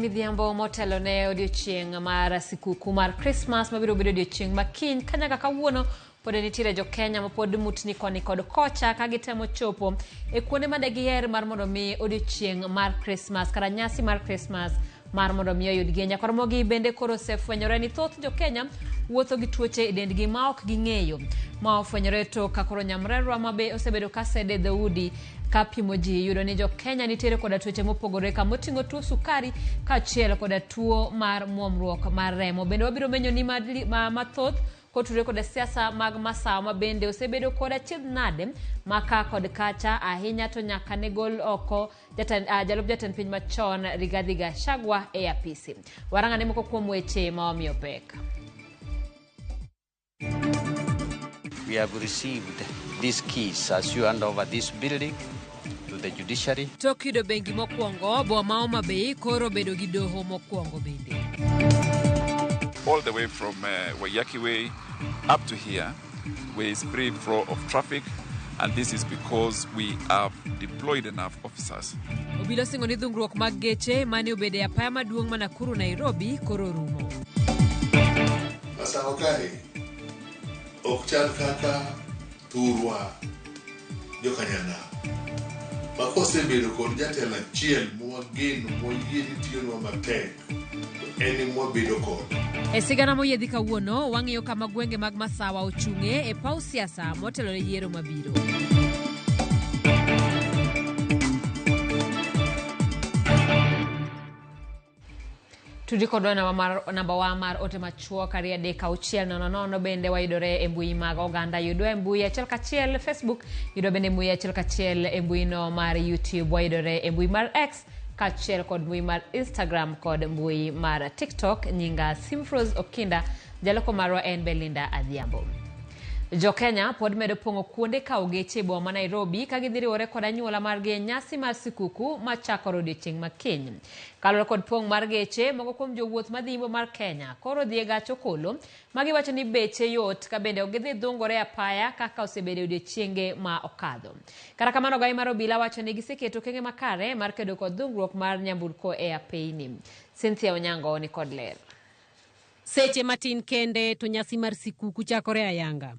midhiambo motelo ne odiochieng' mar sikuku mar Christmas mabiro bedo odiochieng' makiny kanyaka kawuono pod nitiere jo Kenya mapod mutni koni kod kocha ka gitemo chopo e kuonde ma degiher mar mondo mi odiochieng' mar Christmas kata nyasi mar Christmas mar mondo mi oyud genya. Ramogi bende koro osefwenyore ni thoth jo Kenya wuotho gi tuoche e dendgi ma ok ging'eyo, ma ofwenyore to ka koro nyamrerwa mabe osebedo ka sede dhoudi ka pimo ji yudo ni jo Kenya nitiere koda tuoche mopogore ka moting'o tuo sukari kaachiel koda tuo mar muomruok mar remo. Bende wabiro menyo ni mathoth kotudore koda siasa mag masawa ma bende osebedo koda chiedh nade maka kod kacha ahinya to nyaka ne gol oko jalup jatend piny machon Rigathi Gachagua e apisi. Warang'ane moko kuom weche ma wamiyo pek. We have received these keys as you hand over this building to the judiciary. Tokido bengi mokwongo boma Homa Bay koro bedo gi doho mokwongo bende. All the way from Weche way up to here, where is free flow of traffic, and this is because we have deployed enough officers. Obila singo ni dhungruok mag geche mane obede apaya maduong' ma Nakuru Nairobi koro rumo. Masawa kae ok chal kaka turwa jo Kanyana. Makosebedo kod jatelo achiel mwageno moyie ni tiyonwa matek eni mwabedo kod. E sigana moyiedhi kawuono wang'iyo kama gwenge mag masawa ochung'e e paw siasa motelo ne yiero mabiro. Tudi kodwa namba wa mar ote machuo karia deka uchiel nono bende wayudore e mbui mag oganda yudwa e mbui achiel kachiel Facebook yudwa bende mbui achiel kachiel e mbui no mar YouTube wayudore e mbui mar X kachiel kod mbui mar Instagram kod mbui mar TikTok nyinga Simfros Okinda jaloko marwa en Belinda Adhiambo. Jo Kenya pod medo pongo kuonde ka ogeche boma Nairobi ka gidhiriwore kod anyuola margi nyasi mar sikuku machako odiochieng' makiny. Kalore kod pong' mar geche moko kuom jowuoth madhi Imbo mar Kenya koro dhi e gach okolo magiwacho ni beche yot ka bende ogidhi dhungore apaya kaka osebedo odiochienge ma okadho. Kata kamano gai mar obila wacho ni giseketo kenge makare mar kedo kod dhungruok mar nyamburko e apeyni. Cynthia Onyango ni kod ler. Seche matin kende to nyasi mar sikuku chakore ayanga.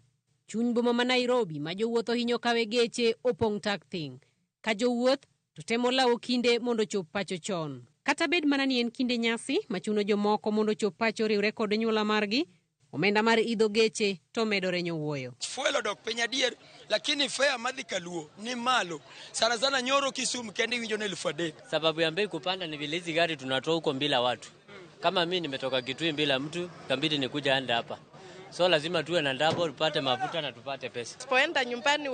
Chuny boma ma Nairobi ma jowuoth ohinyo kawe geche opong' tak thing. Ka jowuoth to temo lawo kinde mondo chop pacho chon. Kata bed mana ni en kinde nyasi machuno jomoko mondo chop pacho riwre kod anyuola margi, omenda mar idho geche to medore nyowuoyo. Fuelo dok piny adier, lakini fare madhi Kaluo ni malo. Sana Nyoro Kisumu kende winjo na 3,000. Sababu ya bei kupanda ni vile hizi gari tunatoa huko bila watu. Kama mimi nimetoka Kitui bila mtu, kambidi nikuja anda hapa. So lazima tuwe na double, tupate mafuta na tupate pesa. Tupoenda nyumbani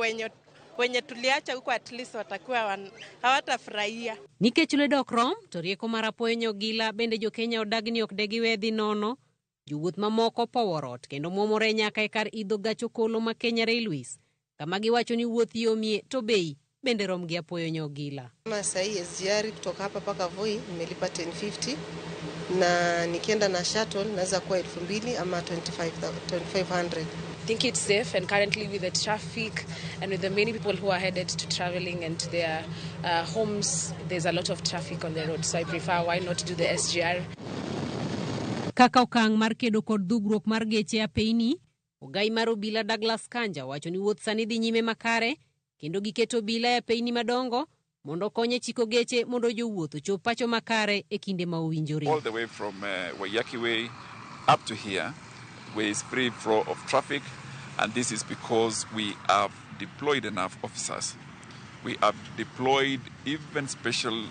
wenye tuliacha huko at least watakuwa hawatafurahia. Nikech dok rom to rieko mar apoyo nyogila bende jo Kenya odagni ok degi wedhi nono. Jowuoth mamoko poworot kendo muomore nyaka e kar idho gach okolo ma Kenya Railways. Kama giwacho ni wuoth yomie to bei bende rom gi apoyo nyogila. Kama sahi SGR kutoka hapa paka Voi nimelipa 1050 na nikienda na shuttle naweza kuwa 2,000 ama 2,500. I think it's safe, and currently with the traffic and with the many people who are headed to traveling and to their homes, there's a lot of traffic on the road, so I prefer why not do the SGR. Kaka okang' mar kedo kod dhugruok mar geche apeyni, ogai mar obila Douglas Kanja wacho ni wuoth sani dhi nyime makare kendo giketo obila e apeyni madongo mondo konye chiko geche mondo jowuoth chop pacho makare e kinde ma owinjore. All the way from Weche way up to here, where is free flow of traffic, and this is because we have deployed enough officers. We have deployed even special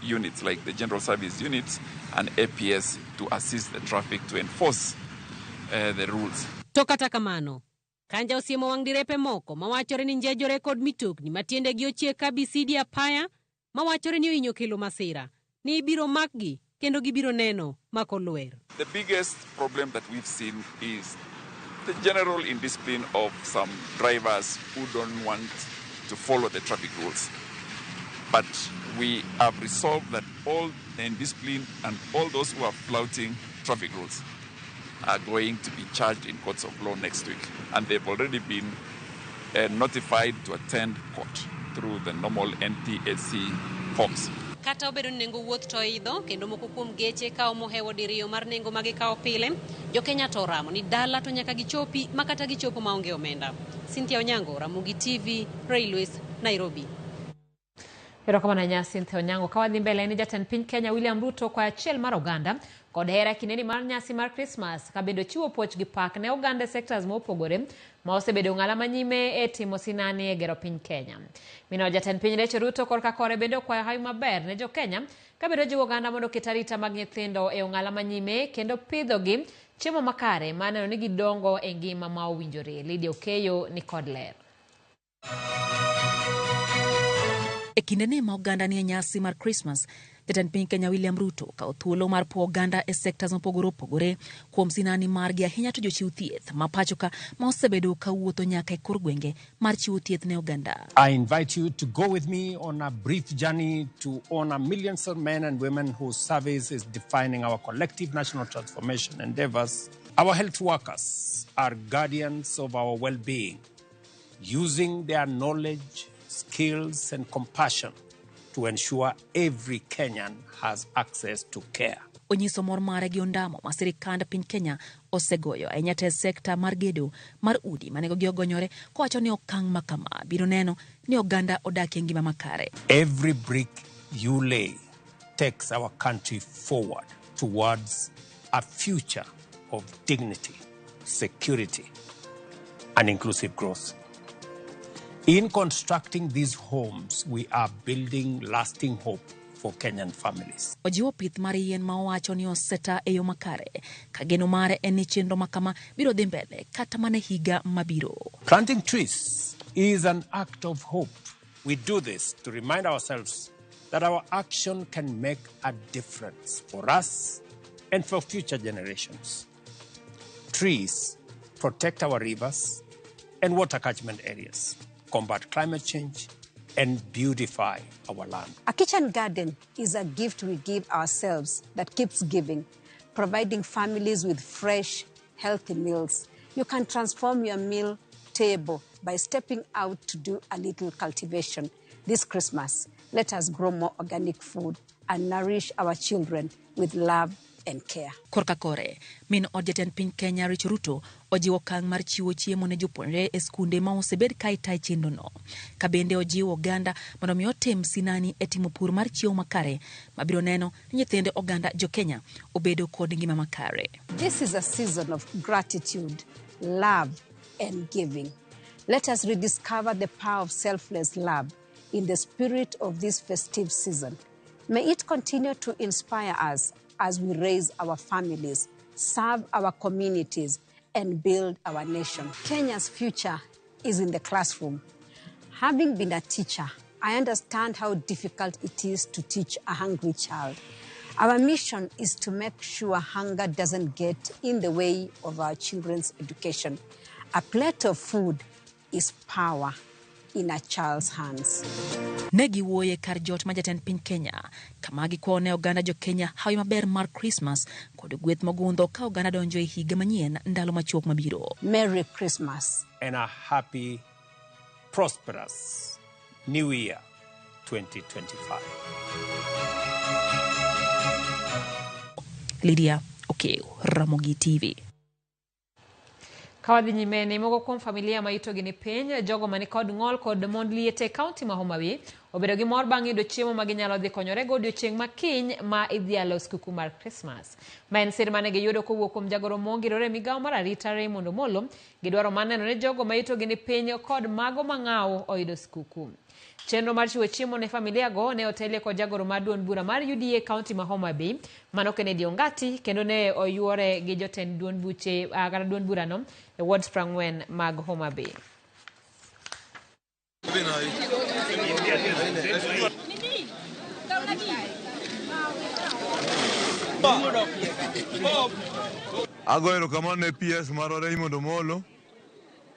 units like the General Service Units and APS to assist the traffic to enforce the rules. To kata kamano, Kanja osiemo wang' direpe moko mawachore ni njejore kod mitokni matiende gi ochiek kabisidi apaya mawachore ni ohinyo kelo masira ni ibiro makgi kendo gibiro neno makolwer. The biggest problem that we've seen is the general indiscipline of some drivers who don't want to follow the traffic rules. But we have resolved that all the indiscipline and all those who are flouting traffic rules are going to be charged in courts of law next week. And they've already been notified to attend court through the normal NTSC forms. kata obedo nengo wuoth to idho kendo moko kuom geche kao mohewo diriyo mar nengo magi kao pile, jo Kenya to ramo ni dala to nyaka gichopi makata gichopo maonge omenda. Cynthia Onyango, Ramogi TV, Railways, Nairobi. Erokamano nya Cynthia Onyango. Kawadhi mbele ni jatend piny Kenya William Ruto kwa achiel mar oganda kod hera kineni mar nyasi mar Christmas kabedo chiwo puoch gi pak ne oganda sectors mopogore ma osebedo ng'ala manyime e timo sinani e gero piny Kenya. Mino jatend piny Rachel Ruto korka kore bendo kwa hayo maber ne jo Kenya kabedo jiwo oganda mondo ket arita mag nyithindo e ng'ala manyime kendo pidhogi chiemo makare maneno ni gidongo e ngima ma owinjore. Lydia Okeyo ni kod ler. E kindeni ma oganda ni nyasi mar Christmas, jatend piny Kenya William Ruto kao thuolo mar po oganda e sectors mopogore kuom sinani margi ahinya to jochiw thieth ma pachoka ma osebedo kawuotho nyaka e kor gwenge mar chiwo thieth ne oganda. I invite you to go with me on a brief journey to honor millions of men and women whose service is defining our collective national transformation endeavors. Our health workers are guardians of our well-being, using their knowledge, skills and compassion to ensure every Kenyan has access to care. Onyiso mor mare gi ondamo ma sirikand piny Kenya osegoyo ahinya te sekta mar gedo mar udi manego gi ogonyore kowacho ni okang' makama biro neno ni oganda odak e ngima makare. Every brick you lay takes our country forward towards a future of dignity, security and inclusive growth. In constructing these homes, we are building lasting hope for Kenyan families. Ojiwo pith mar yien ma owacho ni oseta e yo makare ka geno mare en ni chenro makama biro dhi mbele kata mane higa mabiro. Planting trees is an act of hope. We do this to remind ourselves that our action can make a difference for us and for future generations. Trees protect our rivers and water catchment areas, combat climate change, and beautify our land. A kitchen garden is a gift we give ourselves that keeps giving, providing families with fresh, healthy meals. You can transform your meal table by stepping out to do a little cultivation. This Christmas, let us grow more organic food and nourish our children with love and care. Korka kore, min od jatend piny Kenya Rachel Ruto ojiwo okang' mar chiwo chiemo ne jopuonjre e skunde ma osebed ka itayo chenro no. Ka bende ojiwo oganda mondo mi otim sinani e timo pur mar chiemo makare mabiro neno ni nyithinde oganda jo Kenya obedo kod ngima makare. This is a season of gratitude, love and giving. Let us rediscover the power of selfless love in the spirit of this festive season. May it continue to inspire us as we raise our families, serve our communities, and build our nation. Kenya's future is in the classroom. Having been a teacher, I understand how difficult it is to teach a hungry child. Our mission is to make sure hunger doesn't get in the way of our children's education. A plate of food is power in a child's hands. Negi woye kar jot ma jatend piny Kenya kama gikone oganda jo Kenya hawi maber mar Christmas kod gweth mogundho ka oganda donjo e higa manyien ndalo machuok mabiro. Merry Christmas and a happy, prosperous New Year 2025. Lydia Okeyo, Ramogi TV. Kawadhi nyimene mogo kuom familia ma itogi ni piny jogo mani kod ng'ol kod mond liete kaunti ma Homa Bay obedo gi mor bang' yudo chiemo ma ginyalo dhi konyore go odiochieng' makiny ma idhialo skuku mar Christmas. Ma en sir mane giyudo kowuok kuom jagoro mongirore migawo mar arita Raymond Omolo gidwaro maneno ne jogo ma itogi ni piny kod mago mang'aw oyudo skuku. Chenro mar chiwo chiemo ne familia go ne otelie kod jagoro mar duond bura mar UDA kaunti ma Homa Bay Mano Kennedy Ongati kendo ne oyuore gi jotend duond buche kata duond bura no e wards prang'wen mag Homa Bay. Agoero kamano ne PS mar Raymond Omolo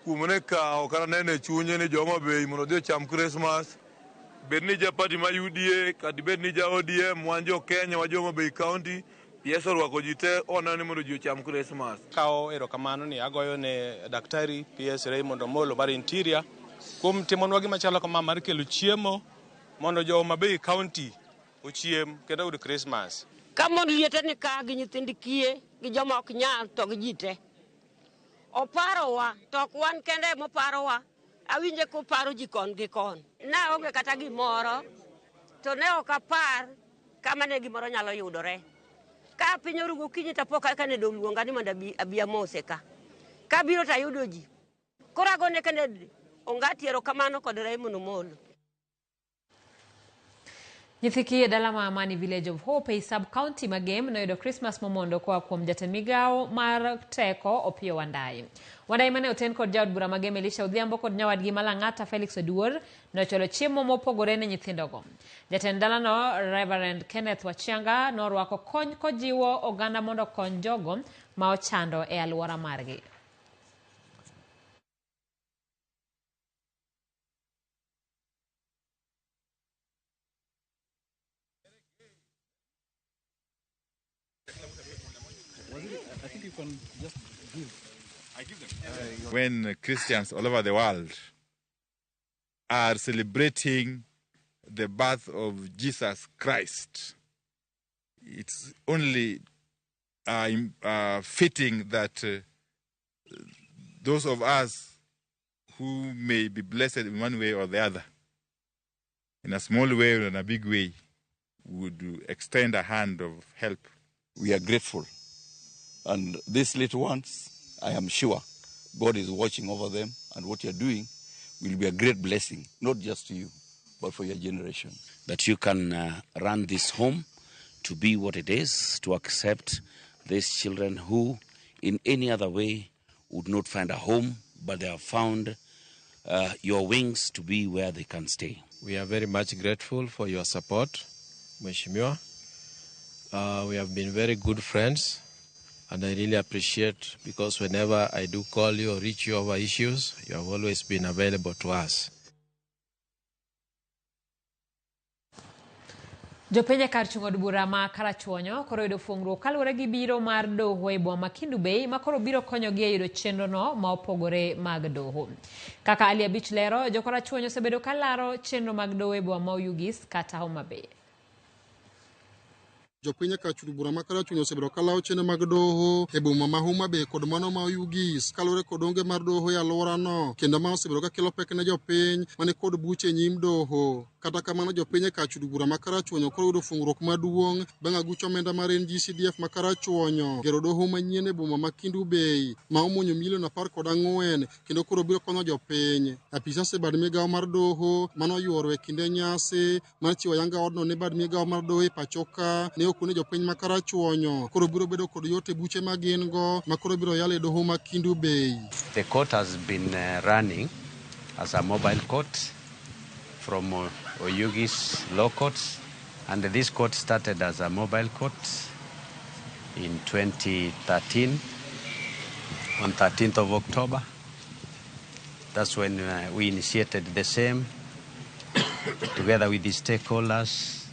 kumne ka okara nene chunye ni Homa Bay mondo dhi cham Christmas bed ni ja party ma UDA kadi bed ni ja ODM wanjo Kenya wa Homa Bay County PS orwako jite onani mondo ji cham Christmas. Kao erokamano ni agoyo ne daktari PS Raymond Omolo mar Interior kuom timonwa gima chalo kama mar kelo chiemo mondo Homa Bay County uchiem kendo ud Christmas. Kamon liete ni ka gi nyithind kie gi joma ok nyal to gi jite. Oparowa to ok wan kende moparowa. Awinje ko paro ji kon gi kon. Na onge kata gimoro to ne ok apar kama ne gimoro nyalo yudore. Ka piny orugo kinyi to pok aka ne do luonga ni mondo abi amose ka. Ka biro to ayudo ji. Koro agone kende ongatiero kamano kod Raymond Omolo. Nyithiki e dala ma Amani Village of Hope e sub-county magem noyudo Christmas momondo koa kuom jatend migao mar teko Opiyo Wandayi. Wandayi mane oten kod jaod bura magem Elisha Odhiambo kod nyawadgi Malang'ata Felix Oduor nocholo chiemo mopogore ne nyithindogo. Jatend dalano Reverend Kenneth Wachianga norwako kony kojiwo oganda mondo kony jogo ma ochando e alwora margi. I think you can just give. I give them. When Christians all over the world are celebrating the birth of Jesus Christ, it's only fitting that those of us who may be blessed in one way or the other, in a small way or in a big way, would extend a hand of help. We are grateful. And these little ones, I am sure God is watching over them, and what you're doing will be a great blessing, not just to you, but for your generation. That you can run this home to be what it is, to accept these children who in any other way would not find a home, but they have found your wings to be where they can stay. We are very much grateful for your support, Mheshimiwa. We have been very good friends, and I really appreciate, because whenever I do call you or reach you over issues, you have always been available to us. Jopenja kar chung'od bura ma Karachuonyo koro yudo fuong'ruok kaluwore gi biro mar doho e boma ma Kendu Bay ma koro biro konyogi e yudo chenrono ma opogore mag doho. Kaka Ali Abich lero, jo Karachuonyo osebedo ka laro chenro mag doho e boma ma Oyugis kata Homa Bay. Jopiny kachuru bura ma Karachuonyo osebedo ka lawo chenro mag doho e boma ma Homa Bay kod mano ma Oyugis kaluwore kod onge mar doho e alworano, kendo ma osebedo ka kelo pek ne jopiny mane kod buche nyim doho. Kata kamano jopiny kachuru bura ma Karachuonyo koro yudo fuong'ruok maduong' bang' aguch omenda mar NGCDF ma Karachuonyo gero doho manyien e boma ma Kendu Bay ma omonyo milion 14 kendo koro biro konyo jopiny. Apisas e bad migao mar doho mano oyuoro e kinde nyasi mar chiwo yanga odno ne bad migao mar doho e pachoka ne okone jopiny ma Karachuonyo koro biro bedo kod yote buche ma gin go ma koro biro yale doho ma Kendu Bay. The court has been running as a mobile court from Oyugis law courts, and this court started as a mobile court in 2013 on 13th of October. That's when we initiated the same together with the stakeholders,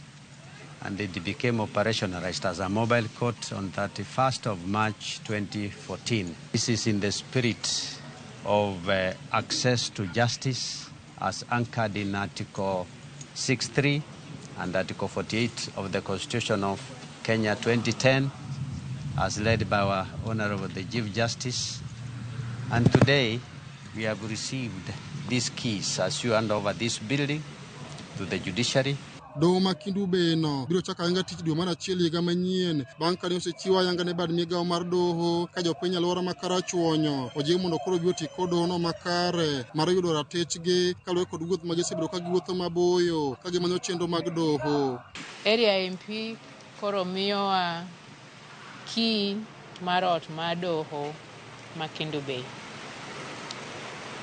and it became operationalized as a mobile court on 31st of March 2014. This is in the spirit of access to justice as anchored in Article 6.3 and Article 48 of the Constitution of Kenya 2010, as led by our Honorable the Chief Justice. And today we have received these keys as you hand over this building to the judiciary. Doho ma Kendu Bay no biro chako ayanga tich dwe mar achiel higa manyien bang' kane osechiw ayanga ne bad migao mar doho ka jopiny alwora ma Karachuonyo ojiw mondo koro bi oti kod dohono makare mar yudo ratechgi kaluwore kod wuoth ma gisebedo ka giwuotho maboyo ka gimanyo chenro mag doho. Area MP koro miyowa key mar ot mar doho ma Kendu Bay.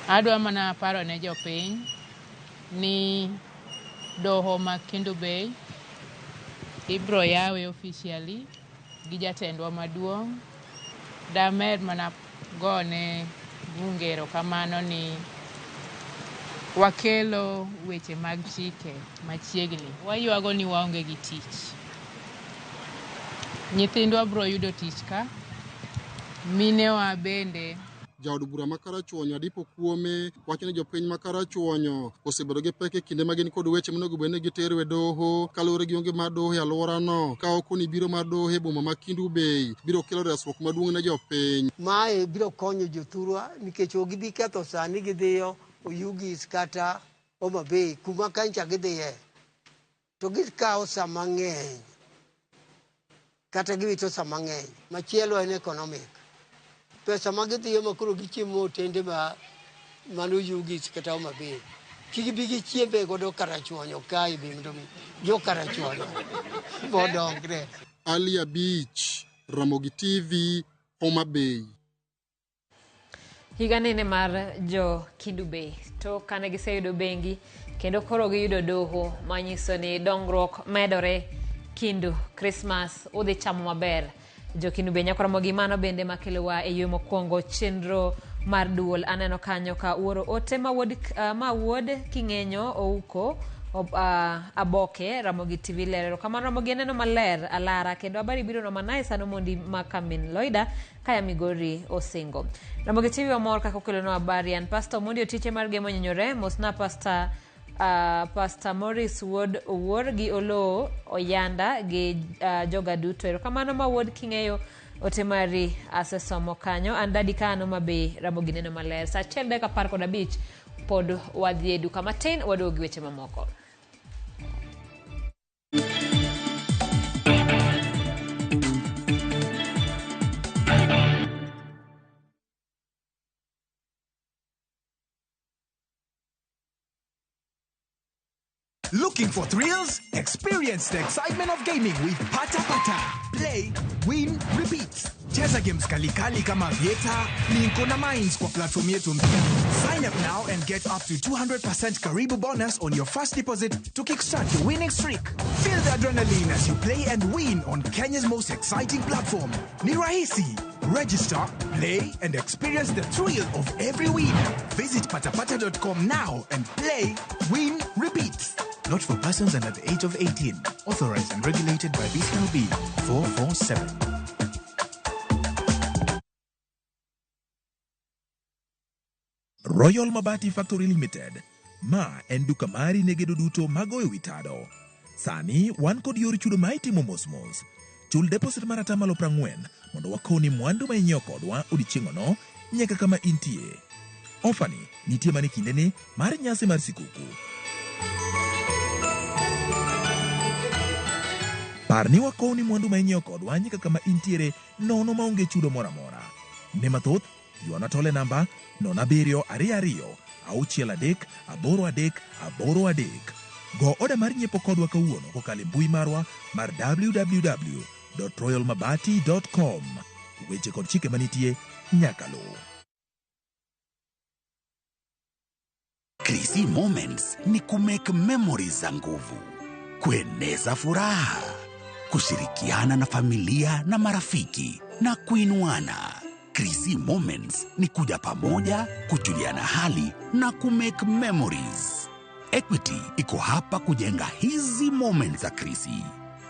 Adwa mana paro ne jopiny ni doho ma Kendu Bay ibro yawe officially gi jatendwa maduong'. Damer mana gone bungero kamano ni wakelo weche mag chike machiegni. Wayuago ni waonge gi tich. Nyithindwa bro yudo tich ka. Minewa bende. Jaod bura ma Karachuonyo Adipo Kuome wacho ni jopiny ma Karachuonyo osebedo gi pek e kinde ma gin kod weche monego bed ni gitero e doho kaluwore gi onge mar doho e alworano ka ok ni biro mar doho e boma ma Kendu Bay biro kelo resruok maduong' ne jopiny. Mae biro konyo jothurwa nikech ok gibi ketho sani gidhiyo Oyugis kata Homa Bay kuma kancha gidhiye to gikawo sa mang'eny kata giwito sa mang'eny. Machielo en economic. Pesa ma gidhiyo makoro gichiemo otende mano Oyugis kata Homa Bay. Kigibi gichiembe godo Karachuonyo kae be mondo jo Karachuonyo modongre. Alia Beach, Ramogi TV, Homa Bay. Higa nene mar jo Kendu Bay to kane giseyudo bengi kendo koro giyudo doho manyiso ni dongruok medore Kendu Christmas udhi chamo maber. Jo Kendu Bay nyako Ramogi mano bende makelowa e yo mokwongo chenro mar duol. Aneno kanyo ka uoro ote ma wuod King'enyo ouko aboke Ramogi TV lero kamano Ramogi neno maler alara kendo habari biro no manai sano mondi makamin Loida kaya Migori Osingo. Ramogi TV amor kaka okelo no habari an Pastor Mondi otiche mar gemo nyenyore mosna Pastor Morris Wood Owuor gi Olo Oyanda gi joga duto kamano ma wuod King'eyo ote mari asesomo kanyo andadi kano mabe Ramogi neno maler sa 10:15 pod wadhi e duka matin wadogi weche mamoko. Looking for thrills? Experience the excitement of gaming with Pata Pata. Play, win, repeat. Cheza games kali kama Vieta, Ninko na Mines kwa platform yetu mpya. Sign up now and get up to 200% Karibu bonus on your first deposit to kickstart your winning streak. Feel the adrenaline as you play and win on Kenya's most exciting platform. Ni rahisi. Register, play, and experience the thrill of every win. Visit patapata.com now and play, win, repeat. Not for persons under the age of 18. Authorized and regulated by BCLB 447. Royal Mabati Factory Limited. Ma en duka mari ne gedo duto magoyo witado. Sani wan kod yor chudo ma itimo mos. Chul deposit mar atamalo 40 mondo wakoni mwandu ma inyiewo kodwa odiechieng'no nyaka kama intie. Ofani nitie mani kindeni mar nyasi mar sikuku. Parni wakoni mwandu ma inyiewo kodwa nyaka kama intiere nono maonge chudo mora mora. Ne mathoth yuana tole namba 0722-6383. Go oda mar nyiepo kodwa kawuono kokale mbui marwa mar www.royalmabati.com. Weche kod chike manitie nyaka luw. Krisi Moments ni kumake memories za nguvu, kueneza furaha, kushirikiana na familia na marafiki na kuinuana. Krisi Moments ni kuja pamoja, kujuliana hali na kumake memories. Equity iko hapa kujenga hizi moments za Krisi.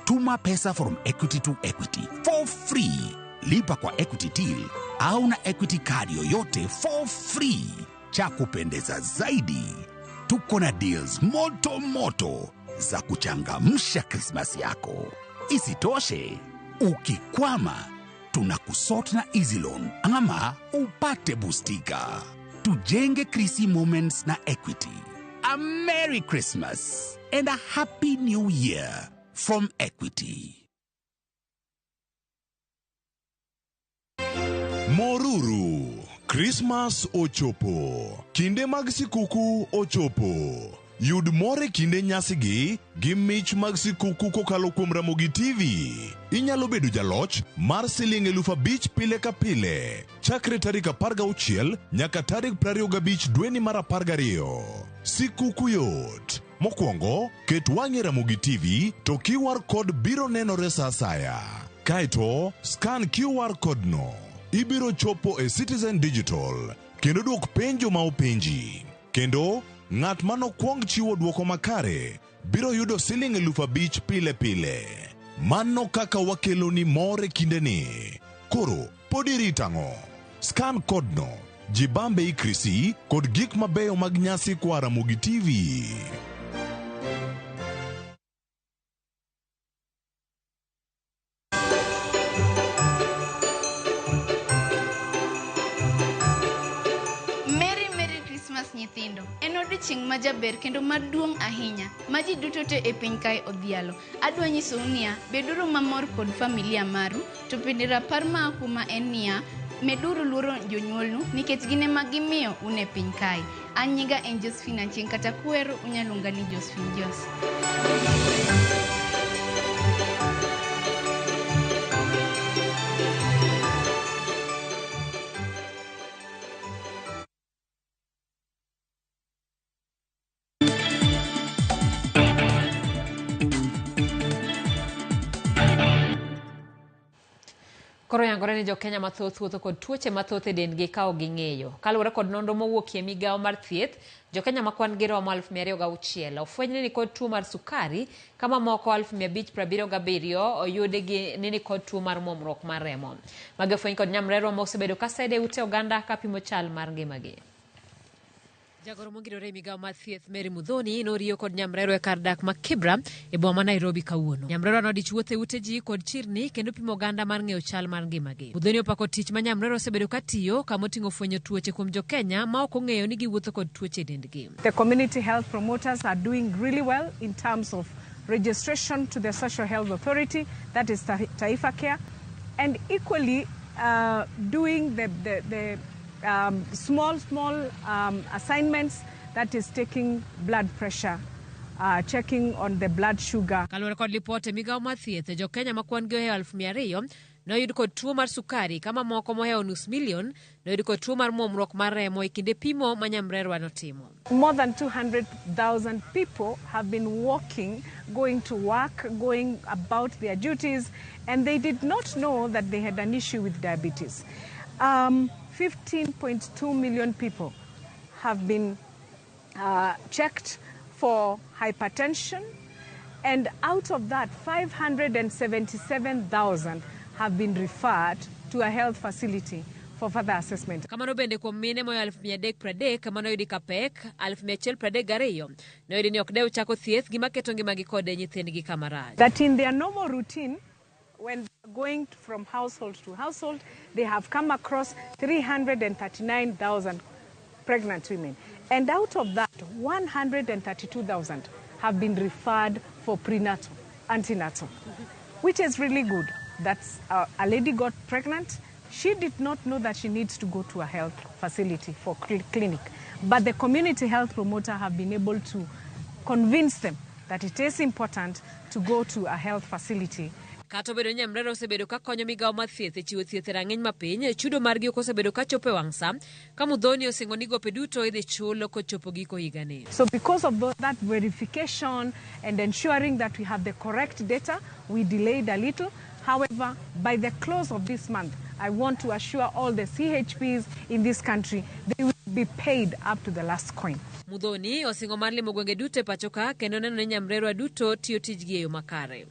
Tuma pesa from Equity to Equity for free. Lipa kwa Equity Till au na Equity Card yoyote for free. Cha kupendeza zaidi, tuko na deals moto moto za kuchangamsha Christmas yako. Isitoshe, ukikwama, tunakusort na Easy Loan ama upate boostika. Tujenge Krisi Moments na Equity. A Merry Christmas and a Happy New Year from Equity. Moruru, Christmas ochopo. Kinde mag sikuku ochopo. Yud more kinde nyasigi gi mich mag sikuku kokalo kuom Ramogi TV. Inyalo bedo jaloch mar $5,000 pile ka pile. Chakre tarik 16 nyaka tarik 25 dweni mar 12. Sikuku yot. Mokwongo, ket wang'i Ramogi TV to QR code biro nenore sa asaya. Kaito, scan QR code no. Ibiro chopo e Citizen Digital. Kendo duok penjo ma openji. Kendo, ng'at mano kwong chiwo duoko makare biro yudo $5,000 pile pile. Mano kaka wakelo ni more kinde ni. Koro, podi ritang'o. Scan code no, Jibambe Ikrisi kod gik mabeyo mag nyasi kwa Ramogi TV. Nyithindo en odiochieng' ma jaber kendo maduong' ahinya ma ji duto te e piny kae odhialo. Adwa nyisou niya, beduru mamor kod familia maru, to bende rapar ma kuma en niya, meduru luoro jonyuolnu nikech gin ema gimiyo un e piny kae. An nyinga en Josephine Achieng' kata kuero unyaluonga ni Josephine Jos. Koro yangore ni jo Kenya mathoth wuotho kod tuoche mathoth e dendgi ka ok ging'eyo. Kaluwore kod nonro mowuok e migawo mar thieth, jo Kenya ma kwan gi romo 206 ofwenyni ni kod tuo mar sukari, kama moko 577 oyudi ni kod tuo mar muomruok mar remo. Magi ofweny kod nyamrerwa ma osebedo ka sede ute oganda kapimo chal mar ngimagi. Jagoro mongirore migawo mar thieth Mary Mudhoni noriyo kod nyamrerwa e kar dak ma Kibra e boma ma Nairobi kawuono. Nyamrerwa nodich wuothe ute ji kod chirni kendo pimo oganda mar ng'eyo chal mar ngimagi. Mudhoni opako tich ma nyamrerwa osebedo katiyo kama oting'o fwenyo tuoche kuom jo Kenya ma ok ong'eyo ni giwuotho kod tuoche e dendgi. The community health promoters are doing really well in terms of registration to the Social Health Authority, that is Taifa Care, and equally doing the small assignments, that is taking blood pressure, checking on the blood sugar. Kaluwore kod lipote migawo mar thieth, jo Kenya ma kwan gi ohewo 200 noyud kod tuo mar sukari, kama moko mohewo nus milion noyud kod tuo mar muomruok mar remo e kinde pimo ma nyamrerwa notimo. More than 200,000 people have been walking, going to work, going about their duties, and they did not know that they had an issue with diabetes. 15.2 million people have been checked for hypertension, and out of that 577,000 have been referred to a health facility for further assessment. Kamano bende kuom mine moyo 330 kamano yudi ka pek 132 noyudi ni ok dew chako thieth gima keto ngimagi kod nyithindgi kamarach. That in their normal routine, when going from household to household, they have come across 339,000 pregnant women. And out of that, 132,000 have been referred for prenatal, antenatal, which is really good. That's a lady got pregnant. She did not know that she needs to go to a health facility for clinic. But the community health promoter have been able to convince them that it is important to go to a health facility. Kato bedo nyamrerwa osebedo ka konyo migawo mar thieth e chiwo thieth e rang'iny mapiny, chudo margi ok osebedo ka chopo e wang' sa, ka Mudhoni osingo ni gope duto idhi chulo kochopo giko higani. So because of that verification and ensuring that we have the correct data, we delayed a little. However, by the close of this month, I want to assure all the CHPs in this country they will be paid up to the last coin. Mudhoni osingo mar limo gwenge duto e pacho ka kendo neno ni nyamrerwa duto tiyo tijgi e yo makare.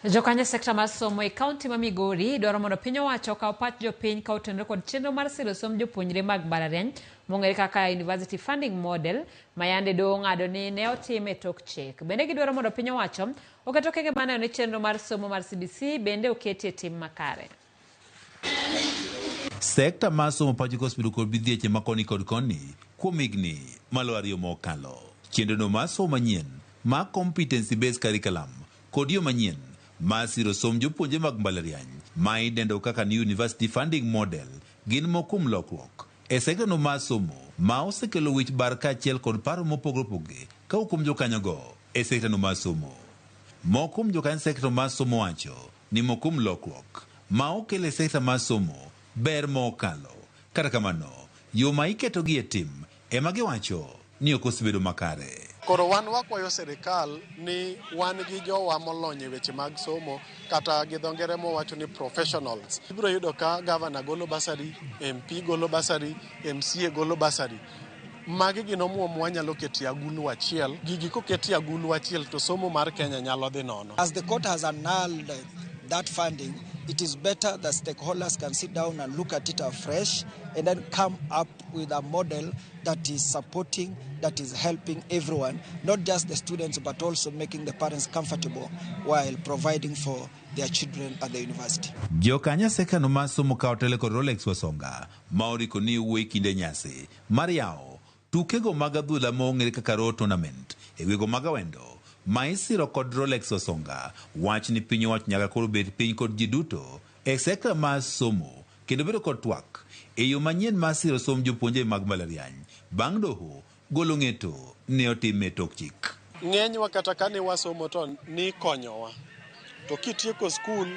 Jokanye sekta mar somo e kaunti ma Migori dwaro mondo piny owacho okaw pach jopiny ka otenore kod chenro mar siro somb jopuonjre mag mbalariany mong'ere kaka University Funding Model ma yande doho ng'ado ni ne otim e tok chik. Bende gidwaro mondo piny owacho oket okenge maneno ni chenro mar somo mar CBC bende oketi e tim makare. Sekta mar somo pacho kosebedo kod bidhieche ma koni kod koni kuom higni malo 2 mokalo. Chenrono mar somo manyien ma competency based curriculum kod yo manyien ma siro som jopuonje mag mbalariany ma idendo kaka ni University Funding Model gin mokum lokruok e sekta mar somo ma osekelo wich bar kaachiel kod paro mopogore opogore ka hukum jokanyogo e sekta mar somo. Mokum jokanyo sekta mar somo wacho ni mokum lokruok ma okelo e sekta mar somo ber mokalo. Kata kamano, yo ma iketo gi e tim ema giwacho ni ok osebedo makare. Koro wan wakwayo serikal ni wan gi jowa molony e weche mag somo kata gi dho ngere mowacho ni professionals. Ibiro yudo ka governor golo basari, MP golo basari, MCA golo basari. Magi gin omuom wanyalo ketie agulu achiel. Gigi koketie agulu achiel to somo mar Kenya nyalo dhi nono. As the court has annulled that funding, it is better that stakeholders can sit down and look at it afresh and then come up with a model that is supporting, that is helping everyone, not just the students, but also making the parents comfortable while providing for their children at the university. Jokanya seka no masomo ka otele ko Rolex Wasonga, maori ko ni uwe kinde nyasi, Mariao, tukego magadhula mong'ere kaka Road Tournament, ewego magawendo, maisiro kod Rolex Wasonga, wach ni piny wach nyaka koro bet piny kod ji duto, e sekta mar somo, kendo bedo kod twak, e yo manyien masiro som jopuonje mag mbalariany, bang' doho, golo ng'eto ne otime tok chik. Ng'enywa kata kane wasomo to ni konyowa. To kitieko skul,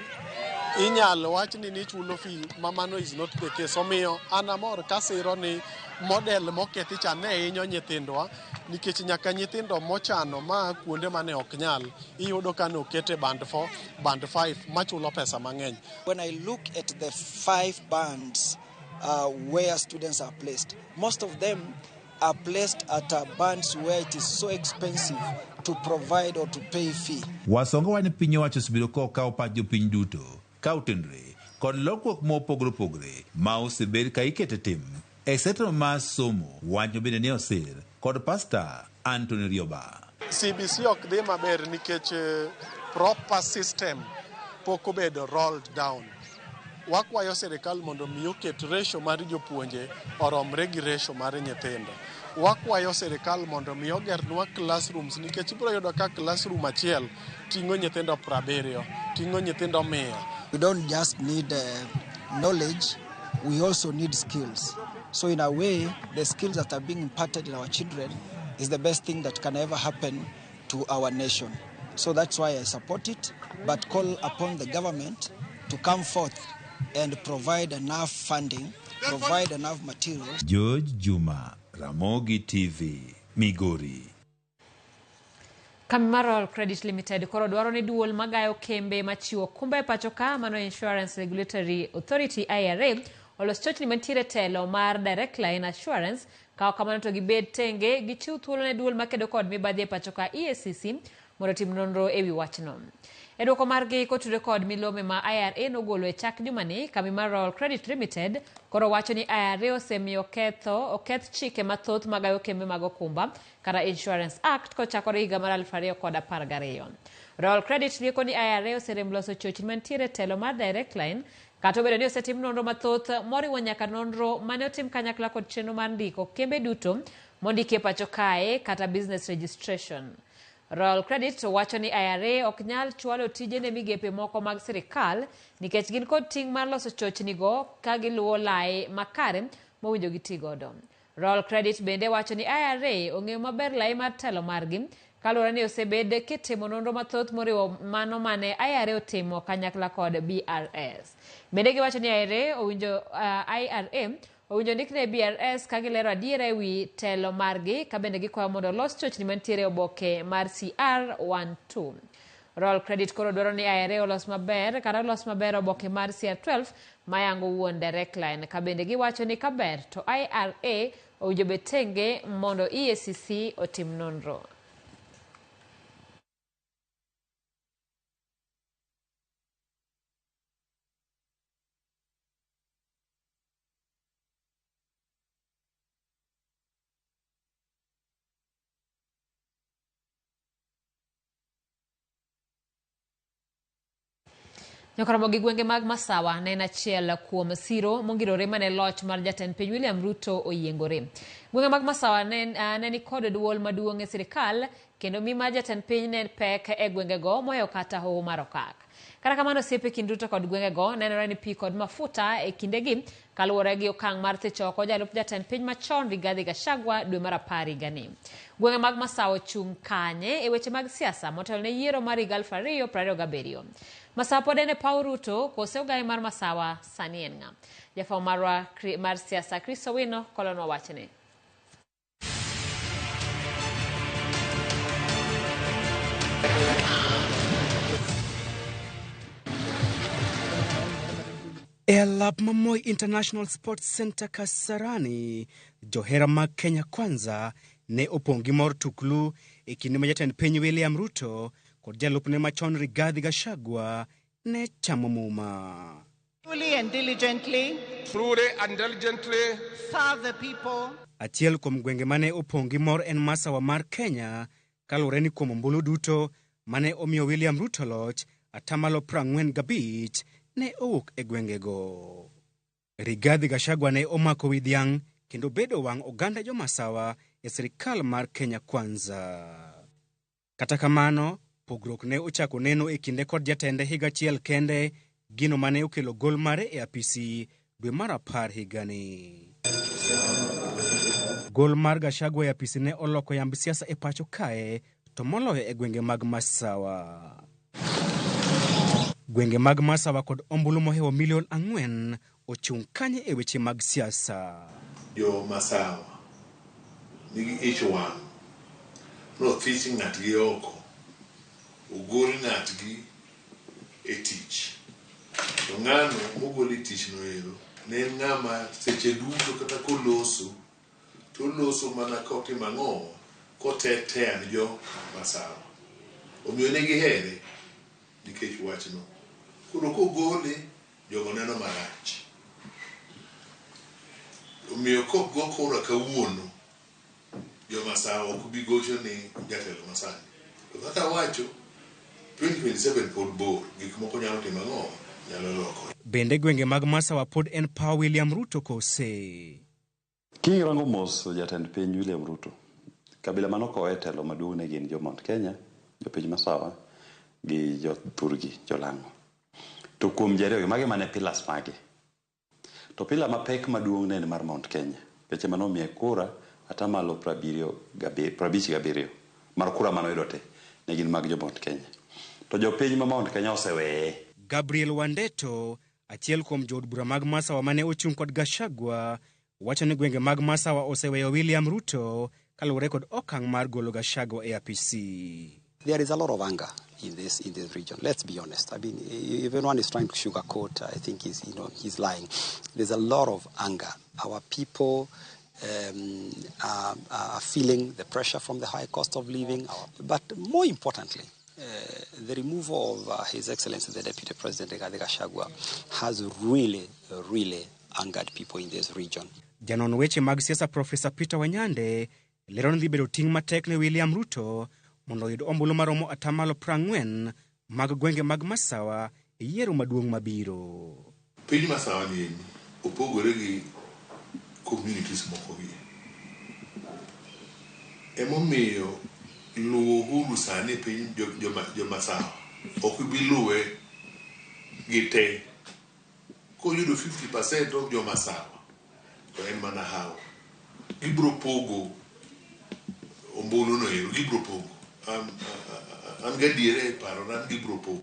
inyalo wach ni chulo fi, mamano is not the case. Omiyo anamor kasiro ni model mokethi cha ne inyo nyithindwa, nikech nyaka nyithindo mochano ma kuonde mane ok nyal, iyudo ka nokete band 4, band 5, machulo pesa mang'eny. When I look at the 5 bands where students are placed, most of them are placed at bands where it is so expensive to provide or to pay fee. Wasonga wani piny wacho osebiro ko kawo pach jopiny duto, ka otenore kod lokruok mopogore opogore ma osebed ka ikete tim e sekta mar somo, wach bende ne osir kod Pastor Anthony Rioba. CBC ok dhi maber nikech proper system pok obedo rolled down. Wakwayo sirikal mondo mi oket ratio mar jopuonje oromre gi ratio mar nyithindo. Wakwayo sirikal mondo mi ogernwa classrooms nikech ibiro yudo ka classroom achiel ting'o nyithindo 70, ting'o nyithindo 100. We don't just need knowledge, we also need skills. So in a way, the skills that are being imparted in our children is the best thing that can ever happen to our nation. So that's why I support it, but call upon the government to come forth and provide enough funding, provide enough materials. George Juma, Ramogi TV, Migori. Kamimarol Credit Limited koro dwaro ni duol magayo kembe machiwo kumbe pacho ka mano Insurance Regulatory Authority IRA olos chochni mantiere telo mar Direct Line Assurance kao kamano to gibed tenge gichiw thuolo ne duol makedo kod mibadhi pacho ka EACC mondo tim nonro ewi wachno. E dwoko margi kotude kod milome ma IRA nogolo e chak jumani, Kamimarol Credit Limited koro wacho ni IRA osemiyo oketh chike mathoth magayo kembe mag okumba kata Insurance Act kochakore higa mar 2012. Royal Credit lieko ni IRA oserem loso chochni mantiere telo mar Direct Line kata obedo ni osetim nonro mathoth moriwo nyaka nonro mane otim kanyakla kod chenro mar ndiko kembe duto mondiki e pacho kae kata business registration. Royal Credit wacho ni IRA ok nyal chwalo tije ne migepe moko mag sirikal nikech gin kod ting' mar loso chochnigo ka giluwo lai makare mowinjo gitigodo. Royal Credit bende wacho ni IRA ong'eyo maber lai mar telo margi kaluwore ni osebed kitimo nonro mathoth moriwo mano mane IRA otimo kanyakla kod BRS. Bende giwacho ni IRA owinjo ndikne BRS ka gilero adiera ewi telo margi ka bende gikwayo mondo los chochni mantiere oboke mar CR12. Royal Credit koro dwaro ni IRA olos maber oboke mar CR12 mayango wuon Direct Line ka bende giwacho ni kaber to IRA owinjo betenge mondo EACC otim nonro. Ramogi gwenge mag Masawa ne en achiel kuom siro mongirore mane loch mar jatend piny William Ruto oyiengore. Gwenge mag Masawa ne ni kod duol maduong' e sirikal kendo mi mar jatend piny ne pek e gwengego moyo kata hoho mar okak. Kata kamano siepe kind Ruto kod gwengego nenore ni pi kod mafuta e kindegi kaluwore gi okang' mar thicho oko jalup jatend piny machon Rigathi Gachagua dwe mar 10 higani. Gwenge mag Masawa ochung' kanye e weche mag siasa motelo ne yiero mar 2027. Masawa pod en e paw Ruto kose ogaye mar Masawa sani en ng'a. Jafwambo marwa mar siasa Chris Owino kolonwa wachne. E alap ma Moi International Sports Center Kasarani, johera mag Kenya Kwanza ne opong' gi mor tuklu e kinde ma jatend piny William Ruto kod jalupne machon Rigathi Gachagua ne chamo muma. Truly and diligently serve the people. Achiel kuom gwenge mane opong' gi mor en masawa mar Kenya, kalure ni kuom ombulu duto mane omiyo William Ruto loch 45% ne owuok e gwengego. Rigathi Gachagua ne omako wi dhiang' kendo bedo wang' oganda jo masawa e sirikal mar Kenya Kwanza. Kata kamano, pogruok ne ochako neno e kinde kod jatende higa achiel kende, gino mane okelo gol mare e apisi dwe mar 10 higani. Gol mar Gachagua e apisi ne oloko yamb siasa e pacho kae, to moloyo e gwenge mag masawa. Gwenge mag masawa kod ombulu mohewo milion 4 ochung' kanye e weche mag siasa. Jo masawa nigi ich wang' nothich ng'atgi oko, ogol ng'atgi e tich. To ng'ano mogol e tich noero ne en ng'ama seche duto kata koloso to loso mana kotimo ang'o kotetea ni jo masawa. Omiyo ne gihere nikech wachno. Koro kogole jogo neno marach. Omiyo kogo kora kawuono jo masawa ok bi gocho ni jatelo masani. To kaka wacho 2027 pod bor, gik moko nyalo timo ang'o, nyalo loko. Bende gwenge mag masawa pod en pa William Ruto kose. Kirango mos jatend piny William Ruto, kabila manoko e telo maduong' ne gin jo Mount Kenya, jo piny masawa gi jo Thurgi, jo Lang'o. To kuom jariyo mage mane pilas mage. To pila mapek maduong' ne mar Mount Kenya, peche manomiye kura atamalo 57 mar kura manoyudo te ne gin mag jo Mount Kenya. To jo piny ma Mount Kenya oseweye. Gabriel Wandeto, achiel kuom jood bura mag masawa mane ochung' kod Gachagua, wacho ni gwenge mag masawa oseweyo William Ruto kalure kod okang' mar golo Gachagua e apisi. There is a lot of anger in this region. Let's be honest. I mean, if anyone is trying to sugarcoat, I think he's lying. There's a lot of anger. Our people are feeling the pressure from the high cost of living, but more importantly, the removal of His Excellency the Deputy President Rigathi Gachagua has really angered people in this region. Janon weche mag siasa Profesa Peter Wanyande lero ni bedo ting' matek ne William Ruto mondo oyud ombulu maromo 40% mag gwenge mag masawa e yiero maduong' mabiro. Piny masawa ni opogore gi communities moko gi. Emomiyo luwo huru sani piny jo masawa ok bi luwe gi te. Koyudo 50% of jo masawa to en mana hawo. Gibro pogo ombulu no ero, gibro pogo. An gadiere paro nan gibro pogo.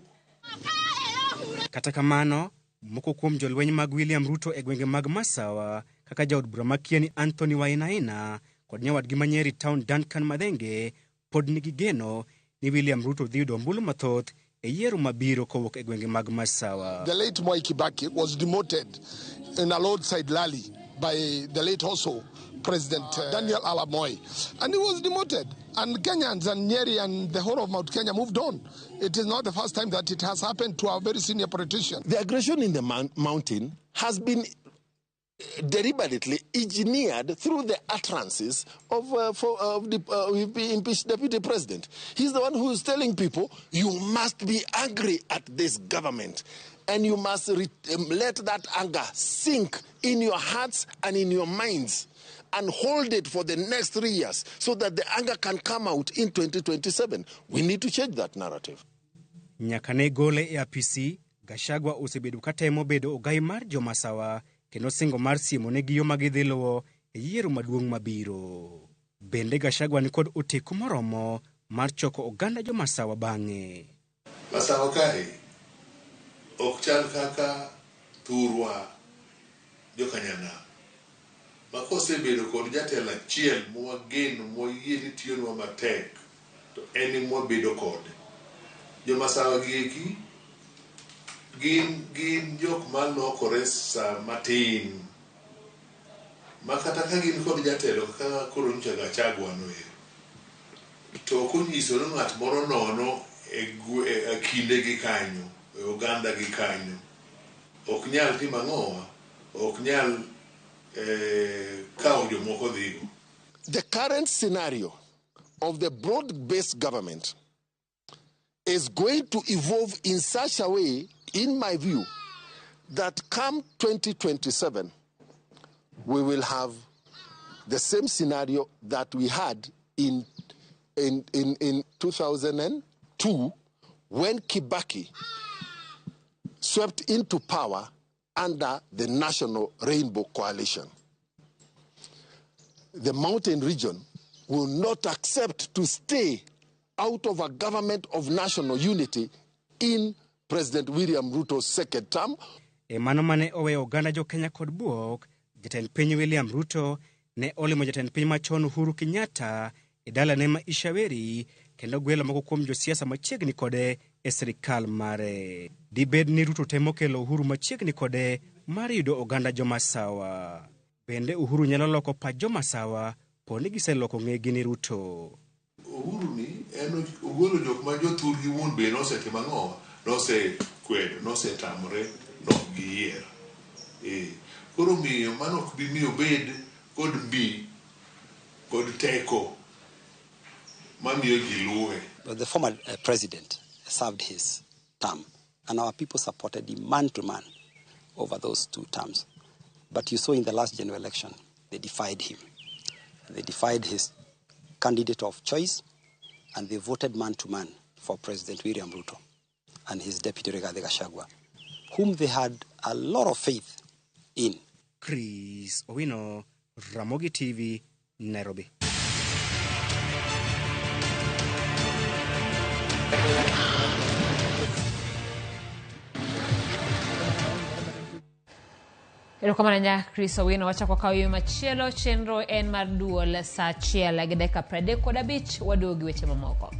Kata kamano, moko kuom jolweny mag William Ruto e gwenge mag masawa kaka jaod bura makieni Anthony Wainaina kod nyawadgi manyeri town Duncan Madhenge pod nigi geno ni William Ruto dhi yudo ombulu mathoth e yiero mabiro kowuok e gwenge mag masawa. The late Mwai Kibaki was demoted in a roadside rally by the late also President Daniel Arap Moi, and he was demoted. And Kenyans and Nyeri and the whole of Mount Kenya moved on. It is not the first time that it has happened to our very senior politician. The aggression in the mountain has been deliberately engineered through the utterances of the impeached deputy president. He's the one who is telling people, you must be angry at this government. And you must let that anger sink in your hearts and in your minds and hold it for the next 3 years so that the anger can come out in 2027. We need to change that narrative. Nyakane gole e apisi, Gachagua osebedo katemo bedo ogai mar jo masawa kendo singo mar siemo ne giyo magidhi luwo e yiero maduong' mabiro. Bende Gachagua ni kod oteku moromo mar choko oganda jo masawa bang'e. Masawa kae ok chal kaka Thurwa jo Kanyana. Makose bedo kod jatelo achiel mwageno moyie ni tiyonwa matek to en mwabedo kode. Jo masawa gieki gin jok malokore sa matin. Makata ka gin kod jatelo kaka koro ncha Gachagua noero. To konyiso ni ng'at moro nono e kinde gi kanyo oganda gi kanyo ok nyal timo ang'owa, ok nyal kawo jomoko dhigo. The current scenario of the broad-based government is going to evolve in such a way, in my view, that come 2027, we will have the same scenario that we had in 2002 when Kibaki swept into power under the National Rainbow Coalition. The mountain region will not accept to stay out of a government of national unity in President William Ruto's second term. Mano mane oweyo oganda jo Kenya kod buok, jatend piny William Ruto ne olimo jatend piny machon Uhuru Kenyatta e dalane ma Ishaweri kendo gwelo moko kuom josiasa machiegni kode e sirikal mare. Dibed ni Ruto temo kelo Uhuru machiegni kode mar yudo oganda jomasawa. Bende Uhuru nyalo loko pach jomasawa poni giseloko ng'egi ni Ruto. Uhuru ni en ogolo jok ma jothur gi wuon be nosetimo ang'owa, nosekwedo, nosetamore, nok giyier. Koro miyo mano ok bi miyo bed kod mbi kod teko mamiyo ji luwe. The former president served his term, and our people supported him man to man over those 2 terms. But you saw in the last general election, they defied him. They defied his candidate of choice, and they voted man to man for President William Ruto and his deputy Rigathi Gachagua, whom they had a lot of faith in. Chris Owino, Ramogi TV, Nairobi. Erokamana Chris Owino. Wacha kwa kawiyo machielo chenro en mar duol saa achiel gi dakika 35 waduogi weche mamoko.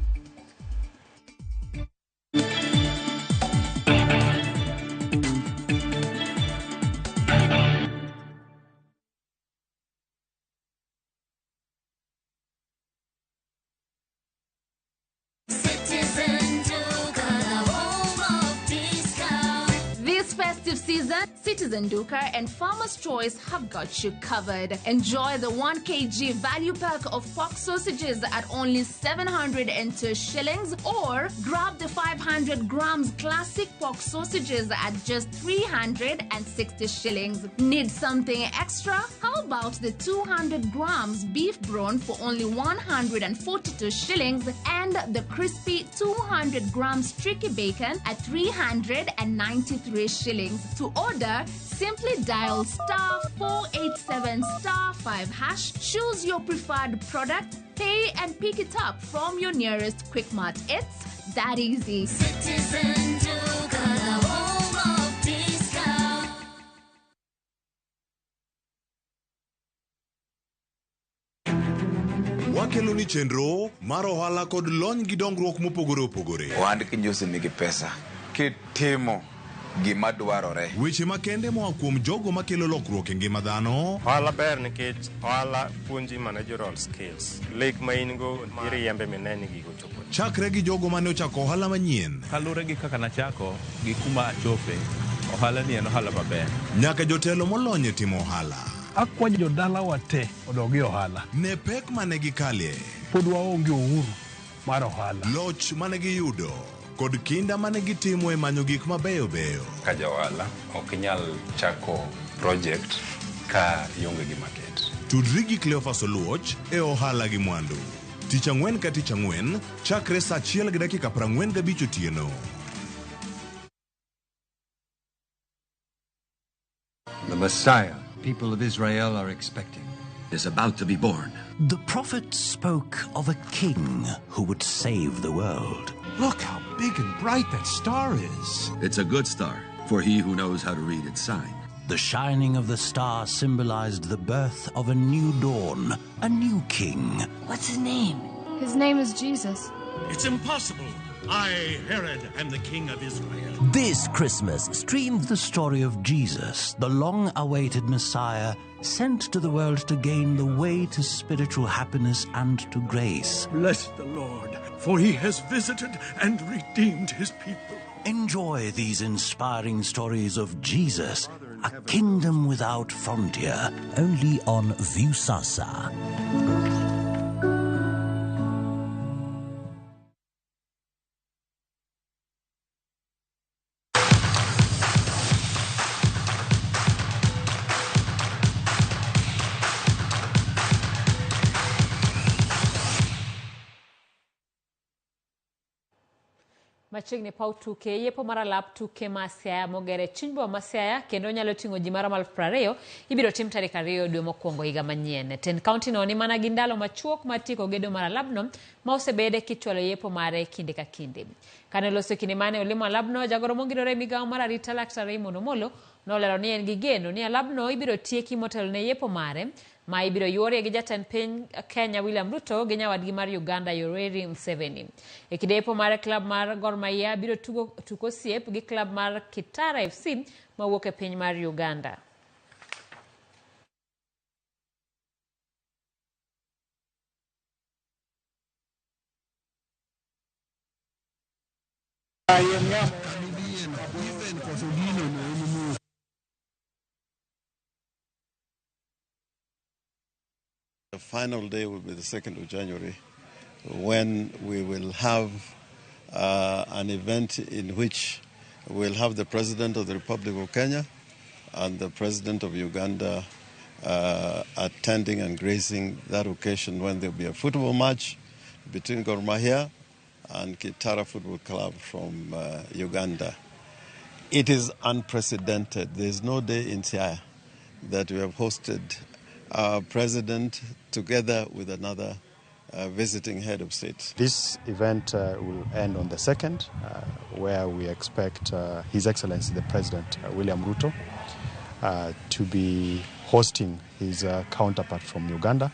Citizen Duka and Farmer's Choice have got you covered. Enjoy the 1 kg value pack of pork sausages at only 702 shillings, or grab the 500 grams classic pork sausages at just 360 shillings. Need something extra? How about the 200 grams beef brawn for only 142 shillings and the crispy 200 grams tricky bacon at 393 shillings? To order, simply dial *487*5#, choose your preferred product, pay and pick it up from your nearest Quick Mart. It's that easy. Citizen Duka, home of discount. Wakelo ni chenro mar ohala kod lony gi dongruok mopogore opogore. Ohand kinyosi nigi pesa kitimo gima dwarore. Weche makende moa kuom jogo makelo lokruok e ngima dhano. Ohala ber nikech ohala puonji managerial skills. Lek ma in go iriembe mineni gigo chopo. Chakre gi jogo mane ochako ohala manyien. Kalure gi kaka nachako gi kuma achope, ohala ni en ohala maber. Nyaka jotelo molony e timo ohala. Akwajo jodala wate odogi ohala. Ne pek mane gikalie. Pod waonge uhuru mar ohala. Loch mane giyudo kod kinda mane gitimo e manyo gik mabeyo beyo. Ka johala ok nyal chako project ka ionge gi market. Tudri gi Cleophas Oluoch e ohala gi mwandu. Tich ang'wen ka tich ang'wen, chakre saa 1 gi dakika 45 otieno. The Messiah people of Israel are expecting is about to be born. The prophet spoke of a king who would save the world. Look how big and bright that star is. It's a good star for he who knows how to read its sign. The shining of the star symbolized the birth of a new dawn, a new king. What's his name? His name is Jesus. It's impossible. I, Herod, am the king of Israel. This Christmas, stream the story of Jesus, the long-awaited Messiah, sent to the world to gain the way to spiritual happiness and to grace. Bless the Lord, for he has visited and redeemed his people. Enjoy these inspiring stories of Jesus, a kingdom without frontier, only on Viusasa. Machiegni pau tuke yepo mara lap tuke Masiaya mogere chinybo Masiaya kendo nyalo tingo ji mara 20,000 ibiro tim tarik 2 dwe mokwongo higa manyien. Ten county no ni mana gi ndalo machuok matiko gedo mara labno ma osebede kichwalo yepo mare kinde ka kinde. Kane loso kinde mane olimo labno jagoro mongirore migawo mara rita Laktar Raymond Omolo nolero ni en gi geno ni labno ibiro tieki motelo ne yepo mare ma ibiro yuore gi jatend piny Kenya William Ruto gi nyawadgi mar Uganda Yoweri Museveni. E kidepo mar klab mar Gor Mahia biro tuko siep gi klab mar Kitara FC mawuok e piny mar Uganda. The final day will be the 2nd of January, when we will have an event in which we'll have the President of the Republic of Kenya and the President of Uganda attending and gracing that occasion, when there'll be a football match between Gor Mahia and Kitara Football Club from Uganda. It is unprecedented. There's no day in Siaya that we have hosted our president together with another visiting head of state. This event will end on the 2nd, where we expect His Excellency the President William Ruto to be hosting his counterpart from Uganda,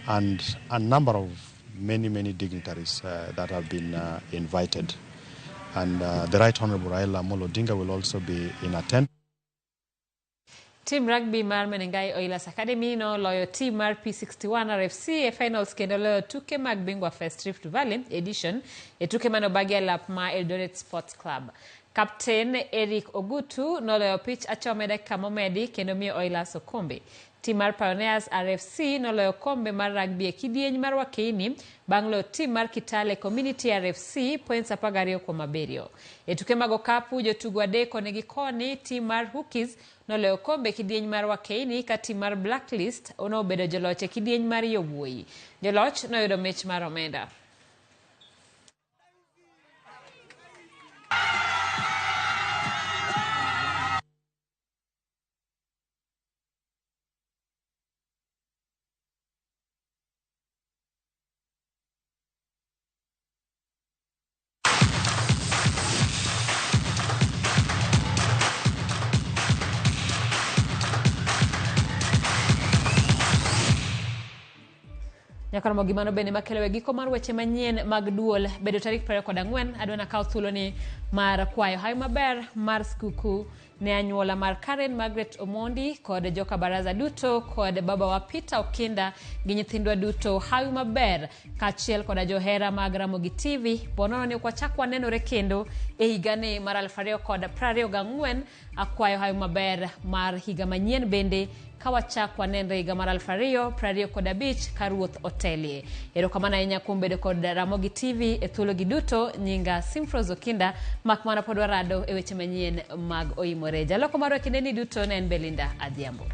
and a number of many dignitaries that have been invited. And the Right Honorable Raila Amolo Odinga will also be in attendance. Team rugby mar Menengai Oilers Academy no loyo team mar P61 RFC e finals kendo loyo tuke mag bingwa First Rift Valley edition e tuke manobagia lap ma Eldoret Sports Club. Captain Eric Ogutu no loyo pitch achome dakika momedi kendo miyo Oilers okombe. Team mar Pioneers RFC no loyo kombe mar rugby e kidieny mar Wakeini bang' loyo team mar Kitale Community RFC points 12 kuom 7. E tuke mag okapu jotugo adek konegi koni team mar Hookies no loyo kombe kidieny mar Wakeini ka team mar Blacklist ono bedo joloch e kidieny mar Yowuoyi. Joloch no yudo mich mar omenda. Ramogi mano bende makelo giko mar weche manyien mag duol bedo tarik 24 adwana kaw thuolo ni mar kwayo hayo maber mar skuku ne anyuola mar Karen Margaret Omondi kod joka baraza duto kod baba wa Peter Okinda gi nyithindwa duto hayo maber kaachiel kod johera mag Ramogi TV bonono ni kwachakwa nenore kendo e higani mar 2024 akwayo hayo maber mar higa manyien bende kawachakwa nenre higa mar 2025 karuoth otelie. Erokamano ahinya kuom bedo kod Ramogi TV e thuolo gi duto. Nyinga Simfroz Okinda makmana pod warado e weche manyien mag Oimore. Jaloko mar kinde ni duto ne en Belinda Adhiambo.